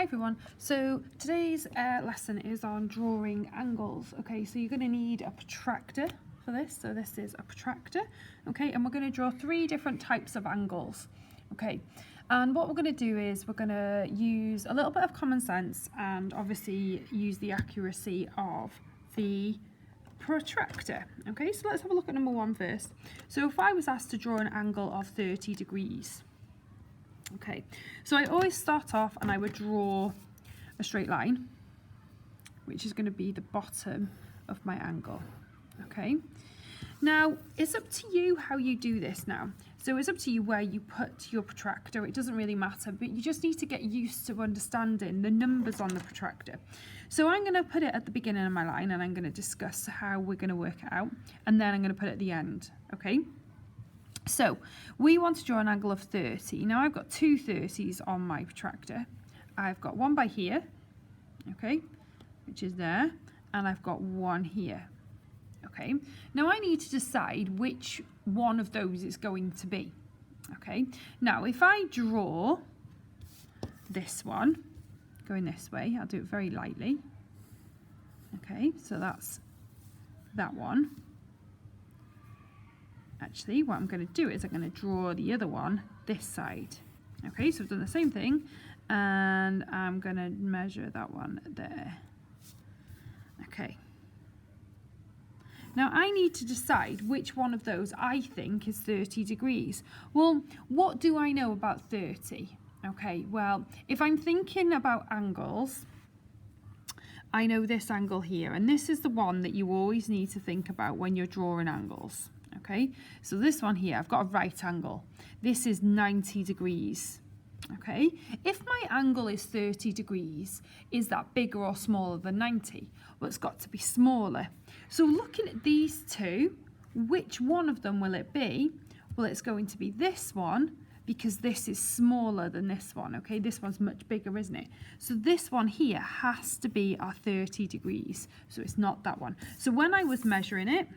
Hi everyone, so today's lesson is on drawing angles. Okay, so you're going to need a protractor for this, so this is a protractor, okay, and we're going to draw three different types of angles, okay, and what we're going to do is we're going to use a little bit of common sense and obviously use the accuracy of the protractor. Okay, so let's have a look at number one first. So if I was asked to draw an angle of 30 degrees, okay, so I always start off and I would draw a straight line, which is going to be the bottom of my angle. Okay, now it's up to you how you do this now. So it's up to you where you put your protractor. It doesn't really matter, but you just need to get used to understanding the numbers on the protractor. So I'm going to put it at the beginning of my line and I'm going to discuss how we're going to work it out, and then I'm going to put it at the end. Okay. So we want to draw an angle of 30. Now I've got two 30s on my protractor. I've got one by here, okay, which is there, and I've got one here. Okay, now I need to decide which one of those it's going to be. Okay, now if I draw this one going this way, I'll do it very lightly. Okay, so that's that one. Actually, what I'm going to do is I'm going to draw the other one this side. Okay, so I've done the same thing, and I'm going to measure that one there. Okay. Now I need to decide which one of those I think is 30 degrees. Well, what do I know about 30? Okay, well, if I'm thinking about angles, I know this angle here, and this is the one that you always need to think about when you're drawing angles. Okay, so this one here, I've got a right angle. This is 90 degrees. Okay, if my angle is 30 degrees, is that bigger or smaller than 90? Well, it's got to be smaller. So looking at these two, which one of them will it be? Well, it's going to be this one, because this is smaller than this one. Okay, this one's much bigger, isn't it? So this one here has to be our 30 degrees. So it's not that one. So when I was measuring it,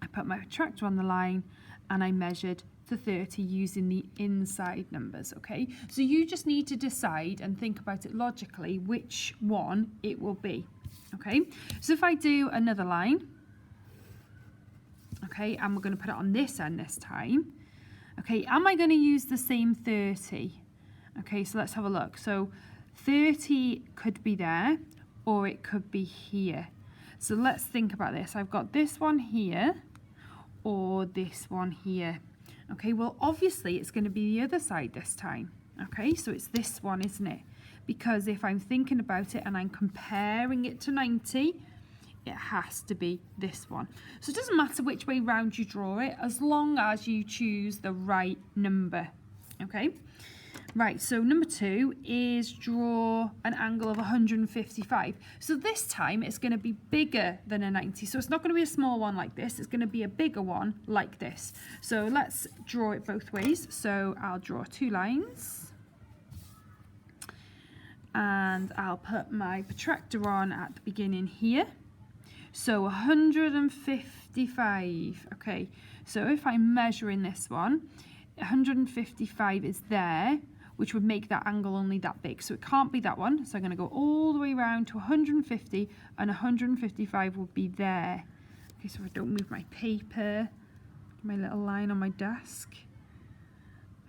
I put my protractor on the line and I measured the 30 using the inside numbers. Okay, so you just need to decide and think about it logically which one it will be. Okay, so if I do another line, okay, and we're going to put it on this end this time. Okay, am I going to use the same 30? Okay, so let's have a look. So 30 could be there, or it could be here. So let's think about this. I've got this one here, or this one here. Okay, well, obviously it's going to be the other side this time. Okay, so it's this one, isn't it? Because if I'm thinking about it and I'm comparing it to 90, it has to be this one. So it doesn't matter which way round you draw it, as long as you choose the right number. Okay, right, so number two is draw an angle of 155. So this time it's going to be bigger than a 90. So it's not going to be a small one like this, it's going to be a bigger one like this. So let's draw it both ways. So I'll draw two lines. And I'll put my protractor on at the beginning here. So 155, okay, so if I'm measuring this one, 155 is there, which would make that angle only that big, so it can't be that one. So I'm going to go all the way around to 150, and 155 will be there. Okay, so I don't move my paper, my little line on my desk.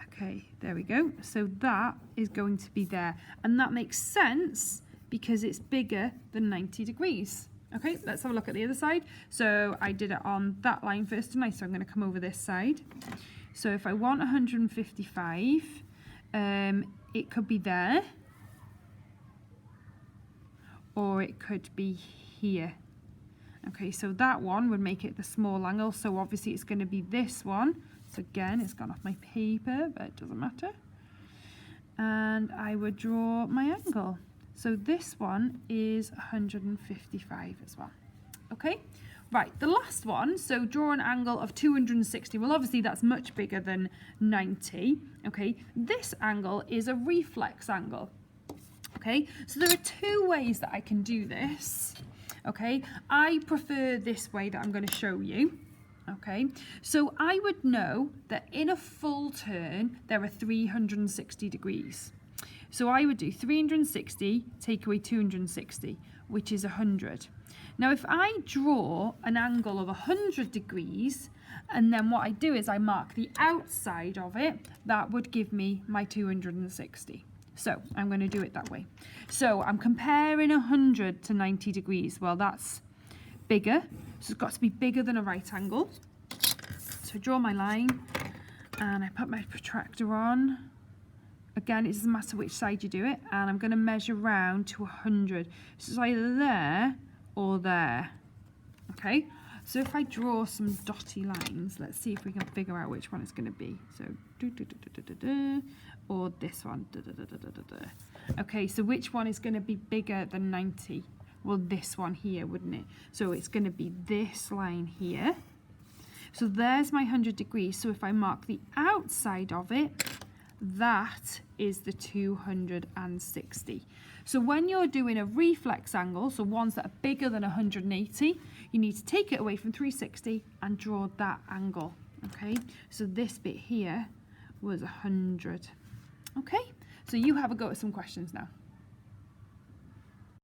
Okay, there we go. So that is going to be there, and that makes sense because it's bigger than 90 degrees. Okay, let's have a look at the other side. So I did it on that line first, didn't I? So I'm going to come over this side. So if I want 155, it could be there, or it could be here. Okay, so that one would make it the small angle. So obviously it's going to be this one. So again, it's gone off my paper, but it doesn't matter. And I would draw my angle. So this one is 155 as well. Okay, right, the last one, so draw an angle of 260. Well, obviously that's much bigger than 90. Okay, this angle is a reflex angle. Okay, so there are two ways that I can do this. Okay, I prefer this way that I'm going to show you. Okay, so I would know that in a full turn there are 360 degrees. So I would do 360, take away 260, which is 100. Now if I draw an angle of 100 degrees, and then what I do is I mark the outside of it, that would give me my 260. So I'm going to do it that way. So I'm comparing 100 to 90 degrees. Well, that's bigger, so it's got to be bigger than a right angle. So I draw my line and I put my protractor on. Again, it doesn't matter which side you do it, and I'm going to measure round to 100. So it's either there or there. Okay, so if I draw some dotty lines, let's see if we can figure out which one it's going to be. So or this one. Okay, so which one is going to be bigger than 90? Well, this one here, wouldn't it? So it's going to be this line here. So there's my 100 degrees. So if I mark the outside of it, that is the 260. So when you're doing a reflex angle, so ones that are bigger than 180, you need to take it away from 360 and draw that angle. Okay, so this bit here was 100. Okay, so you have a go at some questions now.